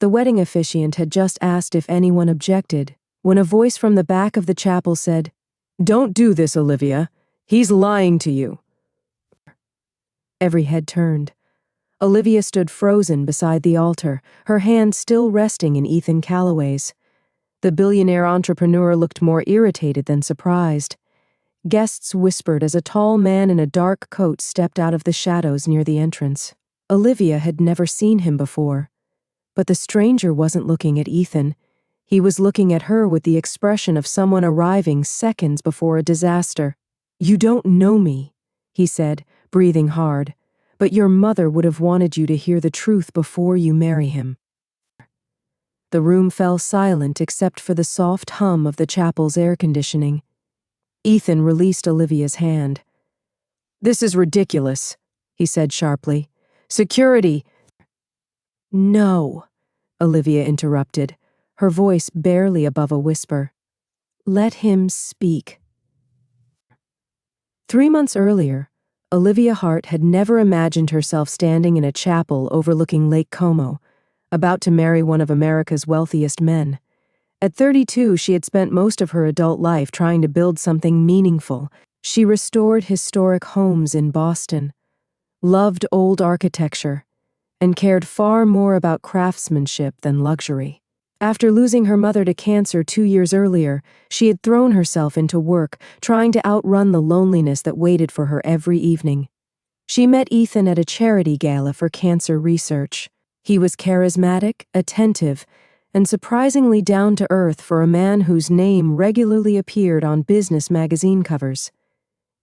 The wedding officiant had just asked if anyone objected, when a voice from the back of the chapel said, "Don't do this, Olivia. He's lying to you." Every head turned. Olivia stood frozen beside the altar, her hand still resting in Ethan Calloway's. The billionaire entrepreneur looked more irritated than surprised. Guests whispered as a tall man in a dark coat stepped out of the shadows near the entrance. Olivia had never seen him before. But the stranger wasn't looking at Ethan. He was looking at her with the expression of someone arriving seconds before a disaster. "You don't know me," he said, breathing hard, "but your mother would have wanted you to hear the truth before you marry him." The room fell silent except for the soft hum of the chapel's air conditioning. Ethan released Olivia's hand. "This is ridiculous," he said sharply. "Security—" "No," Olivia interrupted, her voice barely above a whisper. "Let him speak." 3 months earlier, Olivia Hart had never imagined herself standing in a chapel overlooking Lake Como, about to marry one of America's wealthiest men. At 32, she had spent most of her adult life trying to build something meaningful. She restored historic homes in Boston, loved old architecture, and cared far more about craftsmanship than luxury. After losing her mother to cancer 2 years earlier, she had thrown herself into work, trying to outrun the loneliness that waited for her every evening. She met Ethan at a charity gala for cancer research. He was charismatic, attentive, and surprisingly down-to-earth for a man whose name regularly appeared on business magazine covers.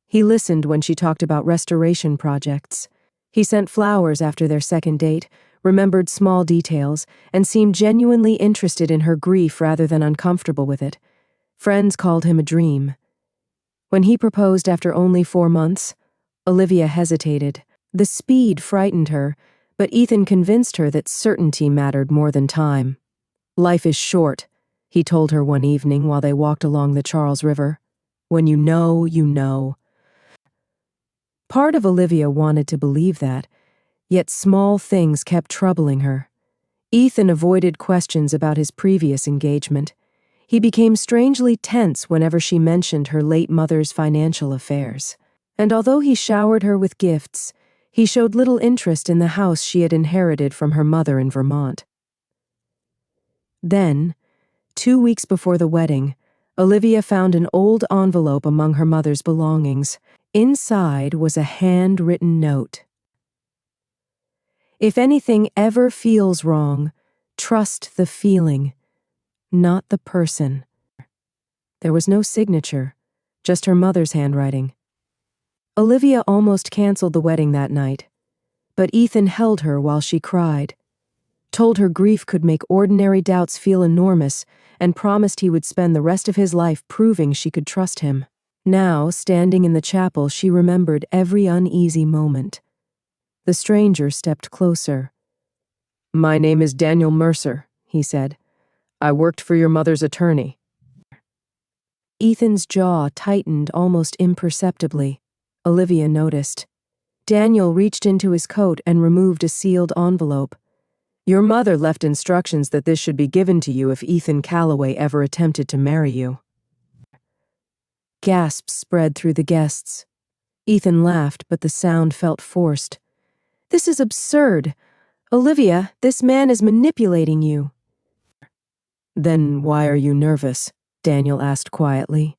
He listened when she talked about restoration projects. He sent flowers after their second date, remembered small details, and seemed genuinely interested in her grief rather than uncomfortable with it. Friends called him a dream. When he proposed after only 4 months, Olivia hesitated. The speed frightened her, but Ethan convinced her that certainty mattered more than time. "Life is short," he told her one evening while they walked along the Charles River. "When you know, you know." Part of Olivia wanted to believe that, yet small things kept troubling her. Ethan avoided questions about his previous engagement. He became strangely tense whenever she mentioned her late mother's financial affairs. And although he showered her with gifts, he showed little interest in the house she had inherited from her mother in Vermont. Then, 2 weeks before the wedding, Olivia found an old envelope among her mother's belongings. Inside was a handwritten note. "If anything ever feels wrong, trust the feeling, not the person." There was no signature, just her mother's handwriting. Olivia almost canceled the wedding that night, but Ethan held her while she cried, told her grief could make ordinary doubts feel enormous, and promised he would spend the rest of his life proving she could trust him. Now, standing in the chapel, she remembered every uneasy moment. The stranger stepped closer. "My name is Daniel Mercer," he said. "I worked for your mother's attorney." Ethan's jaw tightened almost imperceptibly. Olivia noticed. Daniel reached into his coat and removed a sealed envelope. "Your mother left instructions that this should be given to you if Ethan Calloway ever attempted to marry you." Gasps spread through the guests. Ethan laughed, but the sound felt forced. "This is absurd. Olivia, this man is manipulating you." "Then why are you nervous?" Daniel asked quietly.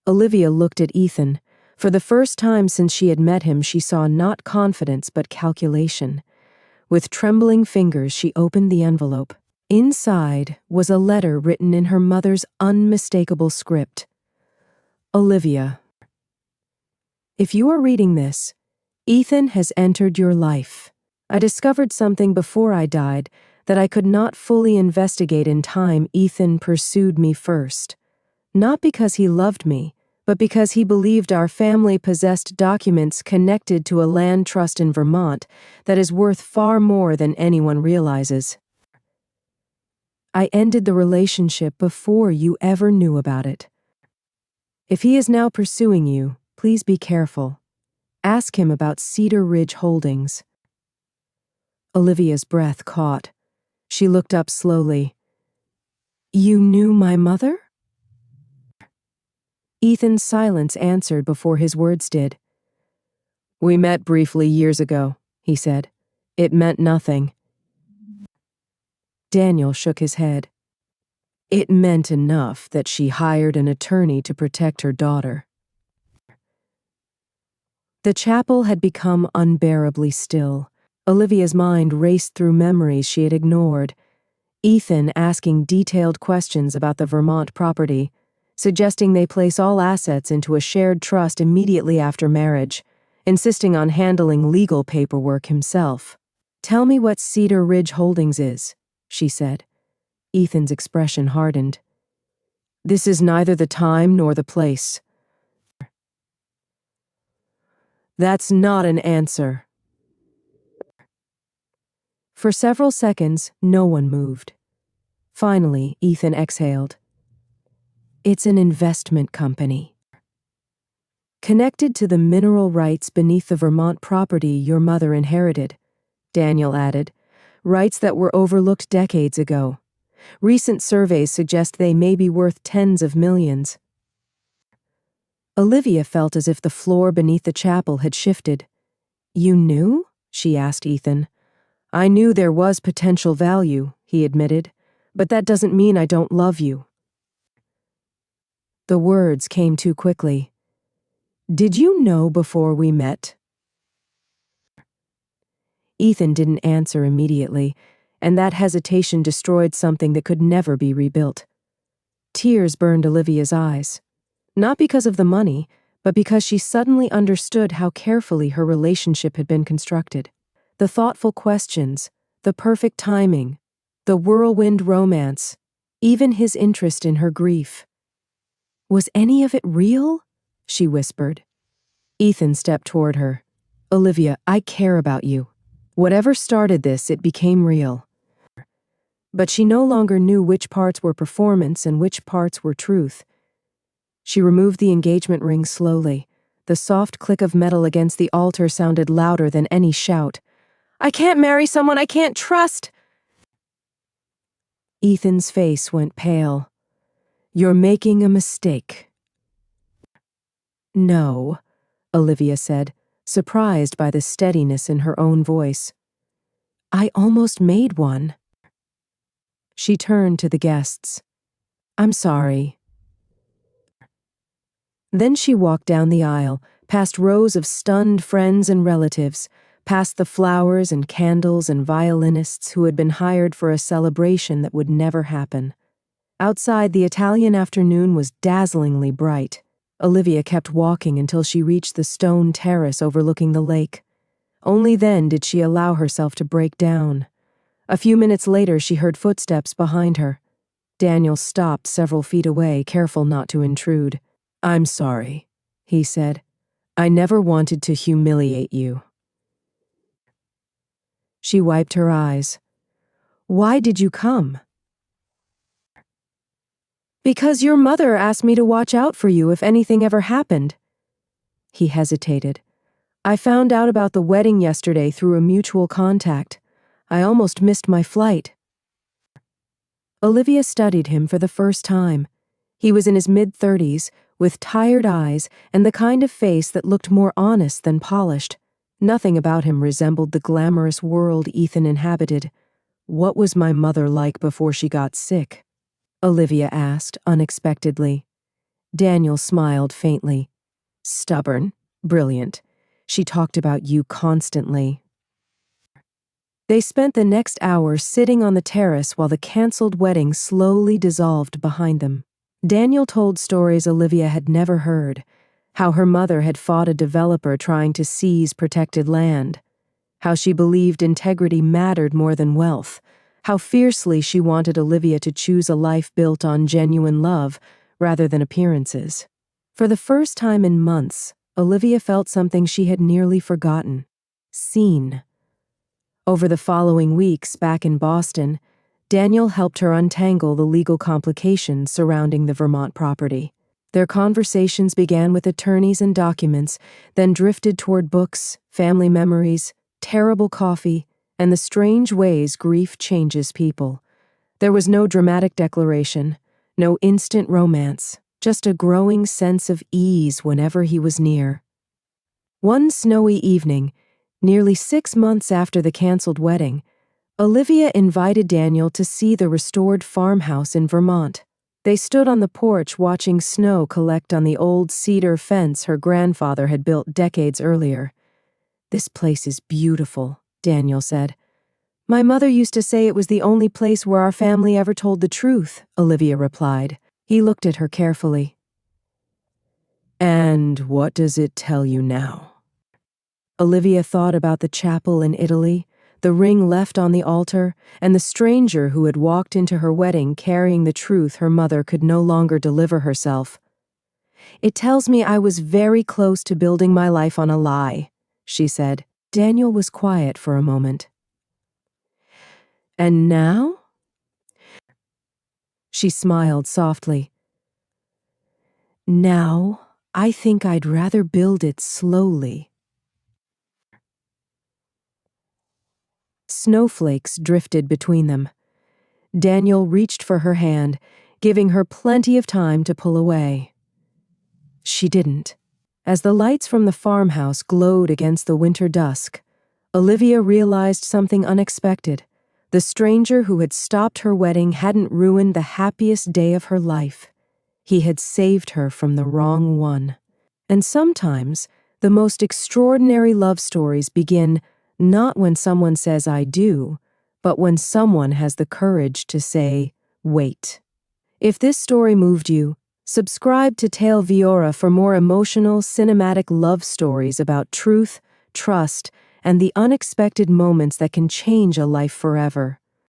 Olivia looked at Ethan. For the first time since she had met him, she saw not confidence but calculation. With trembling fingers, she opened the envelope. Inside was a letter written in her mother's unmistakable script. "Olivia, if you are reading this, Ethan has entered your life. I discovered something before I died that I could not fully investigate in time. Ethan pursued me first. Not because he loved me, but because he believed our family possessed documents connected to a land trust in Vermont that is worth far more than anyone realizes. I ended the relationship before you ever knew about it. If he is now pursuing you, please be careful. Ask him about Cedar Ridge Holdings." Olivia's breath caught. She looked up slowly. You knew my mother? Ethan's silence answered before his words did. We met briefly years ago, he said. It meant nothing. Daniel shook his head. It meant enough that she hired an attorney to protect her daughter. The chapel had become unbearably still. Olivia's mind raced through memories she had ignored. Ethan asking detailed questions about the Vermont property, suggesting they place all assets into a shared trust immediately after marriage, insisting on handling legal paperwork himself. Tell me what Cedar Ridge Holdings is, she said. Ethan's expression hardened. This is neither the time nor the place. That's not an answer. For several seconds, no one moved. Finally, Ethan exhaled. It's an investment company. Connected to the mineral rights beneath the Vermont property your mother inherited, Daniel added, rights that were overlooked decades ago. Recent surveys suggest they may be worth tens of millions. Olivia felt as if the floor beneath the chapel had shifted. You knew? She asked Ethan. I knew there was potential value, he admitted, but that doesn't mean I don't love you. The words came too quickly. Did you know before we met? Ethan didn't answer immediately, and that hesitation destroyed something that could never be rebuilt. Tears burned Olivia's eyes. Not because of the money, but because she suddenly understood how carefully her relationship had been constructed. The thoughtful questions, the perfect timing, the whirlwind romance, even his interest in her grief. Was any of it real? She whispered. Ethan stepped toward her. Olivia, I care about you. Whatever started this, it became real. But she no longer knew which parts were performance and which parts were truth. She removed the engagement ring slowly. The soft click of metal against the altar sounded louder than any shout. I can't marry someone I can't trust! Ethan's face went pale. You're making a mistake. No, Olivia said, surprised by the steadiness in her own voice. I almost made one. She turned to the guests. I'm sorry. Then she walked down the aisle, past rows of stunned friends and relatives, past the flowers and candles and violinists who had been hired for a celebration that would never happen. Outside, the Italian afternoon was dazzlingly bright. Olivia kept walking until she reached the stone terrace overlooking the lake. Only then did she allow herself to break down. A few minutes later, she heard footsteps behind her. Daniel stopped several feet away, careful not to intrude. I'm sorry, he said. I never wanted to humiliate you. She wiped her eyes. Why did you come? Because your mother asked me to watch out for you if anything ever happened. He hesitated. I found out about the wedding yesterday through a mutual contact. I almost missed my flight. Olivia studied him for the first time. He was in his mid-30s, with tired eyes and the kind of face that looked more honest than polished. Nothing about him resembled the glamorous world Ethan inhabited. What was my mother like before she got sick? Olivia asked unexpectedly. Daniel smiled faintly. Stubborn, brilliant. She talked about you constantly. They spent the next hour sitting on the terrace while the canceled wedding slowly dissolved behind them. Daniel told stories Olivia had never heard, how her mother had fought a developer trying to seize protected land, how she believed integrity mattered more than wealth, how fiercely she wanted Olivia to choose a life built on genuine love rather than appearances. For the first time in months, Olivia felt something she had nearly forgotten. Seen. Over the following weeks back in Boston, Daniel helped her untangle the legal complications surrounding the Vermont property. Their conversations began with attorneys and documents, then drifted toward books, family memories, terrible coffee, and the strange ways grief changes people. There was no dramatic declaration, no instant romance, just a growing sense of ease whenever he was near. One snowy evening, nearly 6 months after the canceled wedding, Olivia invited Daniel to see the restored farmhouse in Vermont. They stood on the porch watching snow collect on the old cedar fence her grandfather had built decades earlier. "This place is beautiful," Daniel said. "My mother used to say it was the only place where our family ever told the truth," Olivia replied. He looked at her carefully. "And what does it tell you now?" Olivia thought about the chapel in Italy, the ring left on the altar, and the stranger who had walked into her wedding carrying the truth her mother could no longer deliver herself. "It tells me I was very close to building my life on a lie," she said. Daniel was quiet for a moment. "And now?" She smiled softly. "Now, I think I'd rather build it slowly." Snowflakes drifted between them. Daniel reached for her hand, giving her plenty of time to pull away. She didn't. As the lights from the farmhouse glowed against the winter dusk, Olivia realized something unexpected. The stranger who had stopped her wedding hadn't ruined the happiest day of her life. He had saved her from the wrong one. And sometimes, the most extraordinary love stories begin not when someone says "I do," but when someone has the courage to say, "Wait." If this story moved you, subscribe to TaleViora for more emotional, cinematic love stories about truth, trust, and the unexpected moments that can change a life forever.